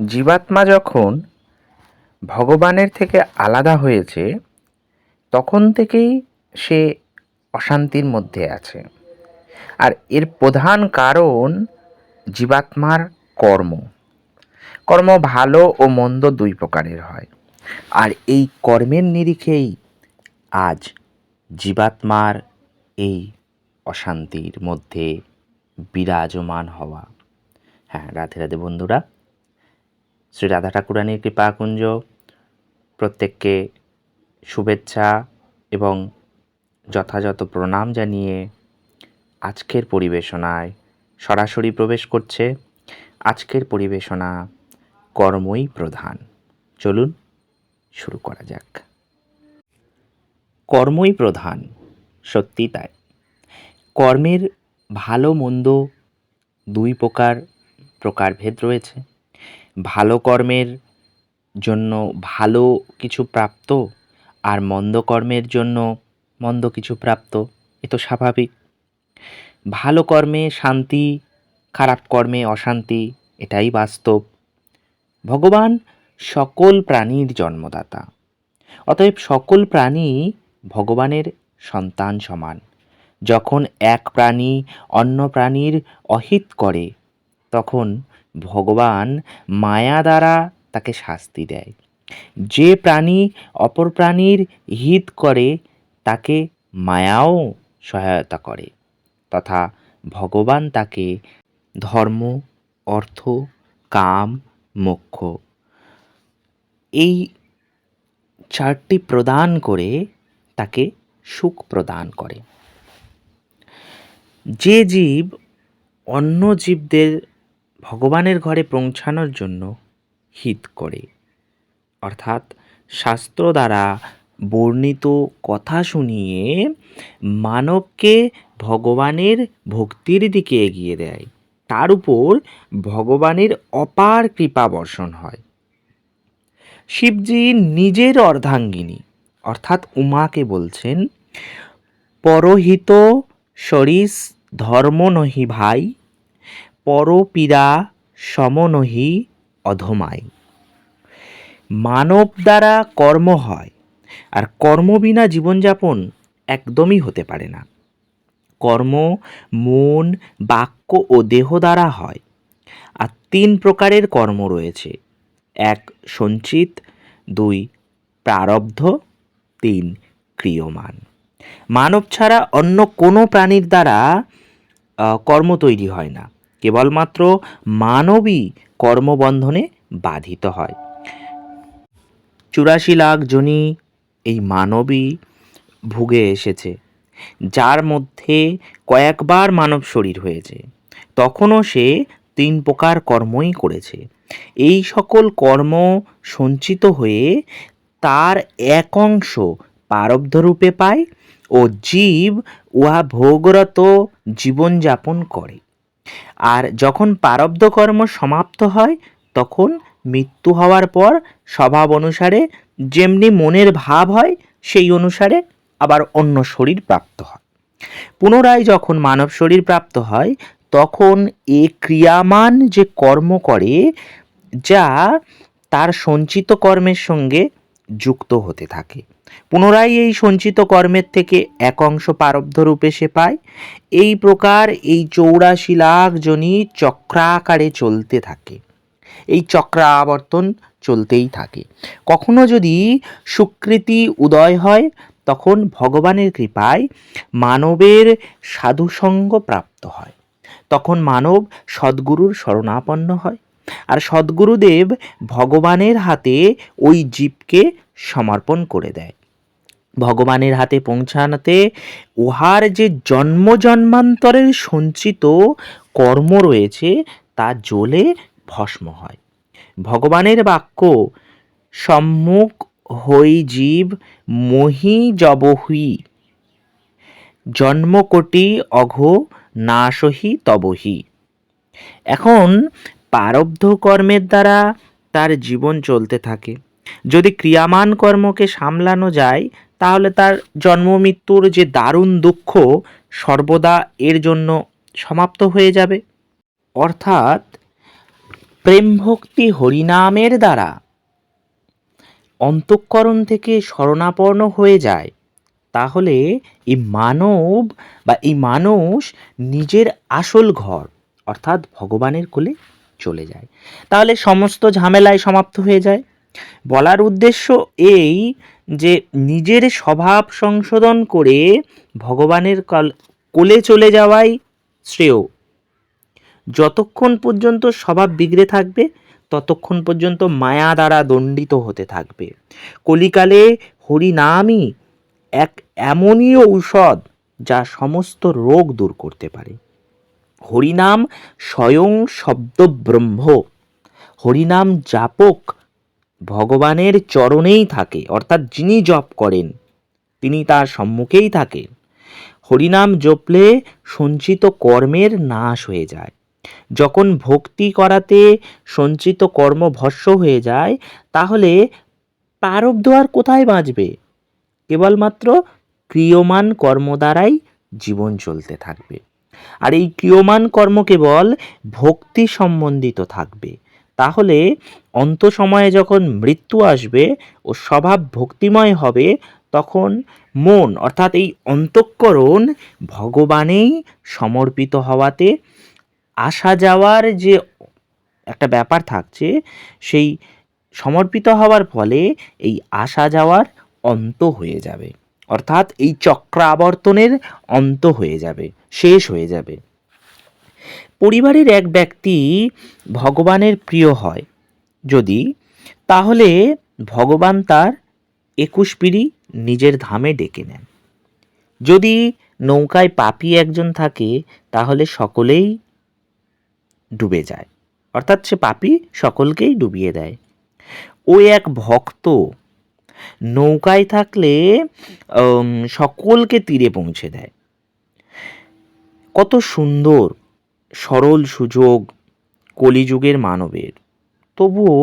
জীবাত্মা যখন ভগবানের থেকে আলাদা হয়েছে তখন থেকেই সে অশান্তির মধ্যে আছে। আর এর প্রধান কারণ জীবাত্মার কর্ম। কর্ম ভালো ও মন্দ দুই প্রকারের হয়, আর এই কর্মের নিরিখেই আজ জীবাত্মার এই অশান্তির মধ্যে বিরাজমান হওয়া। হ্যাঁ, রাধে রাধে বন্ধুরা। শ্রী রাধা ঠাকুরানীর কৃপাকুঞ্জ প্রত্যেককে শুভেচ্ছা এবং যথাযথ প্রণাম জানিয়ে আজকের পরিবেশনায় সরাসরি প্রবেশ করছে। আজকের পরিবেশনা কর্মই প্রধান। চলুন শুরু করা যাক। কর্মই প্রধান, সত্যি তাই। কর্মের ভালো মন্দ দুই প্রকারভেদ রয়েছে। ভালো কর্মের জন্য ভালো কিছু প্রাপ্ত, আর মন্দ কর্মের জন্য মন্দ কিছু প্রাপ্ত। এ তো স্বাভাবিক। ভালো কর্মে শান্তি, খারাপ কর্মে অশান্তি, এটাই বাস্তব। ভগবান সকল প্রাণীর জন্মদাতা, অতএব সকল প্রাণী ভগবানের সন্তান সমান। যখন এক প্রাণী অন্য প্রাণীর অহিত করে তখন ভগবান মায়া দ্বারা তাকে শাস্তি দেয়। যে প্রাণী অপর প্রাণীর হিত করে তাকে মায়াও সহায়তা করে, তথা ভগবান তাকে ধর্ম, অর্থ, কাম, মোক্ষ এই চারটি প্রদান করে তাকে সুখ প্রদান করে। যে জীব অন্য জীবদের ভগবানের ঘরে পৌঁছানোর জন্য হিত করে, অর্থাৎ শাস্ত্র দ্বারা বর্ণিত কথা শুনিয়ে মানবকে ভগবানের ভক্তির দিকে এগিয়ে দেয়, তার উপর ভগবানের অপার কৃপা বর্ষণ হয়। শিবজি নিজের অর্ধাঙ্গিনী অর্থাৎ উমাকে বলছেন, পরহিত সরিস ধর্ম নহি ভাই, পরপীড়া সম নহি অধমাই। মানব দ্বারা কর্ম হয়, আর কর্ম বিনা জীবনযাপন একদমই হতে পারে না। কর্ম মন, বাক্য ও দেহ দ্বারা হয়। আর তিন প্রকারের কর্ম রয়েছে: এক সঞ্চিত, দুই প্রারব্ধ, তিন ক্রিয়মান। মানব ছাড়া অন্য কোনো প্রাণীর দ্বারা কর্ম তৈরি হয় না, কেবলমাত্র মানবই কর্মবন্ধনে বাধিত হয়। 84 লাখ যোনি এই মানবই ভুগে এসেছে, যার মধ্যে কয়েকবার মানব শরীর হয়েছে, তখনও সে 3 প্রকার কর্মই করেছে। এই সকল কর্ম সঞ্চিত হয়ে তার এক অংশ প্রারব্ধ রূপে পায় ও জীব উহা ভোগরত জীবনযাপন করে। আর যখন প্রারব্ধ কর্ম সমাপ্ত হয় তখন মৃত্যু হওয়ার পর স্বভাব অনুসারে যেমনি মনের ভাব হয় সেই অনুসারে আবার অন্য শরীর প্রাপ্ত হয়। পুনরায় যখন মানব শরীর প্রাপ্ত হয় তখন এ ক্রিয়ামান যে কর্ম করে, যা তার সঞ্চিত কর্মের সঙ্গে যুক্ত হতে থাকে। পুনরায় এই সঞ্চিত কর্মের থেকে এক অংশ প্রারব্ধ রূপে সে পায়। এই প্রকার এই 84 লাখ যোনি চক্রাকারে চলতে থাকে। এই চক্রাবর্তন চলতেই থাকে। কখনো যদি সুকৃতি উদয় হয় তখন ভগবানের কৃপায় মানবের সাধুসঙ্গ প্রাপ্ত হয়। তখন মানব সদ্গুরুর শরণাপন্ন হয়, আর সদ্গুরুদেব ভগবানের হাতে ওই জীবকে সমর্পণ করে দেয়। ভগবানের হাতে পৌঁছানোতে উহার যে জন্ম জন্মান্তরের সঞ্চিত কর্ম রয়েছে তা জ্বলে ভস্ম হয়। ভগবানের বাক্য, সম্মুখ হই জীব মহি জবহি, জন্মকোটি অঘ নাশহি তবহি। এখন প্রারব্ধ কর্মের দ্বারা তার জীবন চলতে থাকে। যদি ক্রিয়ামান কর্মকে সামলানো যায় তাহলে তার জন্ম মৃত্যুর যে দারুণ দুঃখ সর্বদা এর জন্য সমাপ্ত হয়ে যাবে। অর্থাৎ প্রেম ভক্তি হরিনামের দ্বারা অন্তঃকরণ থেকে শরণাপন্ন হয়ে যায়, তাহলে এই মানব বা এই মানুষ নিজের আসল ঘর অর্থাৎ ভগবানের কোলে চলে যায়। তাহলে সমস্ত ঝামেলায় সমাপ্ত হয়ে যায়। বলার উদ্দেশ্য এই যে নিজের স্বভাব সংশোধন করে ভগবানের কোলে চলে যাওয়াই শ্রেয়। যতক্ষণ পর্যন্ত স্বভাব বিগড়ে থাকবে ততক্ষণ পর্যন্ত মায়া দ্বারা দণ্ডিত হতে থাকবে। কলিকালে হরিনামই এক এমনই ঔষধ যা সমস্ত রোগ দূর করতে পারে। হরিনাম স্বয়ং শব্দ ব্রহ্ম। হরিনাম জাপক ভগবানের চরণেই থাকে, অর্থাৎ যিনি জপ করেন তিনি তার সম্মুখেই থাকেন। হরিনাম জপলে সঞ্চিত কর্মের নাশ হয়ে যায়। যখন ভক্তি করাতে সঞ্চিত কর্ম ভস্ম হয়ে যায়, তাহলে প্রারব্ধ আর কোথায় বাঁচবে? কেবলমাত্র ক্রিয়মান কর্ম দ্বারাই জীবন চলতে থাকবে। আর এই ক্রিয়মান কর্ম কেবল ভক্তি সম্বন্ধিত থাকবে। তাহলে অন্ত সময়ে যখন মৃত্যু আসবে ও স্বভাব ভক্তিময় হবে, তখন মন অর্থাৎ এই অন্তঃকরণ ভগবানেই সমর্পিত হওয়াতে আসা যাওয়ার যে একটা ব্যাপার থাকছে, সেই সমর্পিত হওয়ার ফলে এই আসা যাওয়ার অন্ত হয়ে যাবে, অর্থাৎ এই চক্রাবর্তনের অন্ত হয়ে যাবে, শেষ হয়ে যাবে। পরিবারের এক ব্যক্তি ভগবানের প্রিয় হয় যদি, তাহলে ভগবান তার 21 পিঁড়ি নিজের ধামে ডেকে নেন। যদি নৌকায় পাপী একজন থাকে, তাহলে সকলেই ডুবে যায়, অর্থাৎ সে পাপী সকলকেই ডুবিয়ে দেয়। ওই এক ভক্ত নৌকায় থাকলে সকলকে তীরে পৌঁছে দেয়। কত সুন্দর সরল সুযোগ কলিযুগের মানবের, তবুও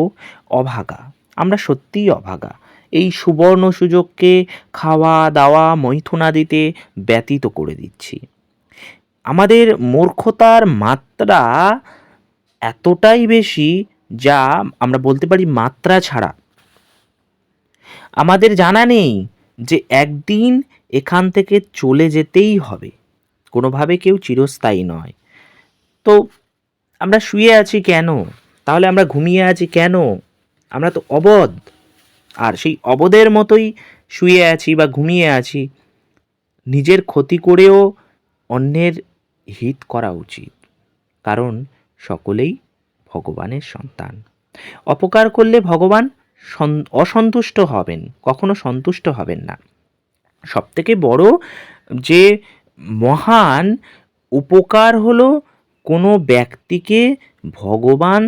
অভাগা, আমরা সত্যিই অভাগা। এই সুবর্ণ সুযোগকে খাওয়া দাওয়া মৈথুনাদিতে ব্যতীত করে দিচ্ছি। আমাদের মূর্খতার মাত্রা এতটাই বেশি যা আমরা বলতে পারি মাত্রা ছাড়া। আমাদের জানা নেই যে একদিন এখান থেকে চলে যেতেই হবে, কোনোভাবে কেউ চিরস্থায়ী নয়। তো আমরা শুয়ে আছি কেন? তাহলে আমরা ঘুমিয়ে আছি কেন? আমরা তো অবধ, আর সেই অবধের মতোই শুয়ে আছি বা ঘুমিয়ে আছি। নিজের ক্ষতি করেও অন্যের হিত করা উচিত, কারণ সকলেই ভগবানের সন্তান। অপকার করলে ভগবান অসন্তুষ্ট হবেন, কখনো সন্তুষ্ট হবেন না। সবথেকে বড় যে মহান উপকার হলো কোনো ব্যক্তিকে ভগবান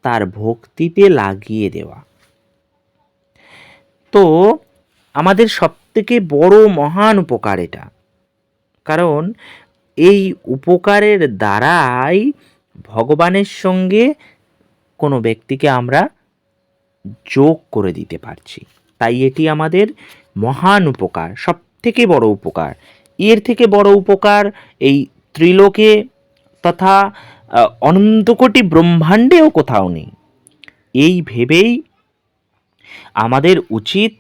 তার ভক্তিতে লাগিয়ে দেওয়া। তো আমাদের সবথেকে বড় মহান উপকার এটা, কারণ এই উপকারের দ্বারাই ভগবানের সঙ্গে কোনো ব্যক্তিকে আমরা যোগ করে দিতে পারছি। তাই এটি আমাদের মহান উপকার, সব থেকে বড় উপকার। এর থেকে বড় উপকার এই ত্রিলোকে তথা অনন্তকোটি ব্রহ্মাণ্ডেও কোথাও নেই। এই ভেবেই আমাদের উচিত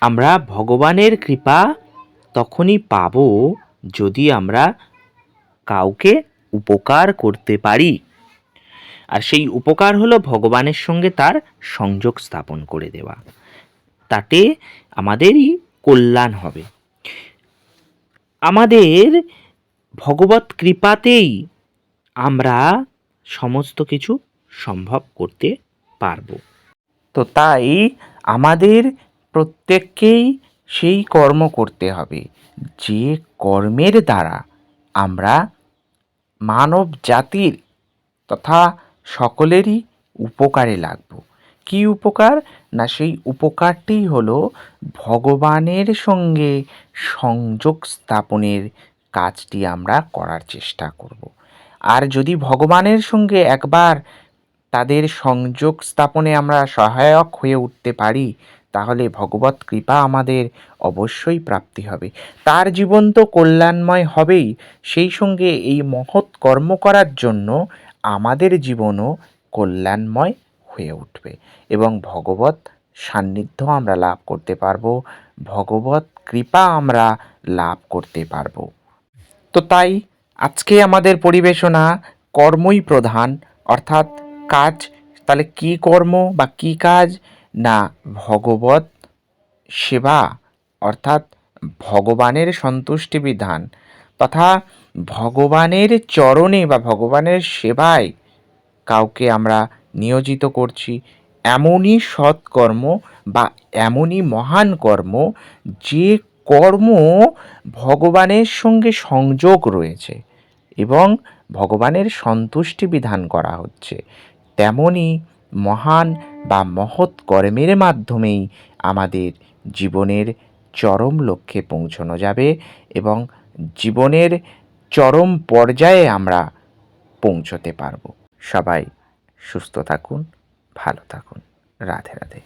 আমরা ভগবানের কৃপা তখনই পাব যদি আমরা কাউকে উপকার করতে পারি। আর সেই উপকার হলো ভগবানের সঙ্গে তার সংযোগ স্থাপন করে দেওয়া, তাতে আমাদেরই কল্যাণ হবে। আমাদের ভগবত কৃপাতেই আমরা সমস্ত কিছু সম্ভব করতে পারব। তো তাই আমাদের প্রত্যেককেই সেই কর্ম করতে হবে যে কর্মের দ্বারা আমরা মানব জাতির তথা সকলেরই উপকারে লাগব। কি উপকার? না সেই উপকারটি হলো ভগবানের সঙ্গে সংযোগ স্থাপনের কাজটি আমরা করার চেষ্টা করব। আর যদি ভগবানের সঙ্গে একবার তাদের সংযোগ স্থাপনে আমরা সহায়ক হয়ে উঠতে পারি, তাহলে ভগবত কৃপা আমাদের অবশ্যই প্রাপ্তি হবে। তার জীবন তো কল্যাণময় হবেই, সেই সঙ্গে এই মহৎ কর্ম করার জন্য আমাদের জীবনও কল্যাণময় হয়ে উঠবে এবং ভগবত সান্নিধ্য আমরা লাভ করতে পারবো, ভগবত কৃপা আমরা লাভ করতে পারবো। তো তাই আজকে আমাদের পরিবেশনা কর্মই প্রধান, অর্থাৎ কাজ। তাহলে কি কর্ম বা কি কাজ? না, ভগবত সেবা, অর্থাৎ ভগবানের সন্তুষ্টি বিধান তথা ভগবানের চরণে বা ভগবানের সেবায় কাউকে আমরা নিয়োজিত করছি। এমনই সৎকর্ম বা এমনই মহান কর্ম যে কর্ম ভগবানের সঙ্গে সংযোগ রয়েছে এবং ভগবানের সন্তুষ্টি বিধান করা হচ্ছে, তেমনই মহান বা মহৎ কর্মের মাধ্যমেই আমাদের জীবনের চরম লক্ষ্যে পৌঁছানো যাবে এবং জীবনের চরম পর্যায়ে আমরা পৌঁছতে পারব। সবাই সুস্থ থাকুন, ভালো থাকুন। রাধে রাধে।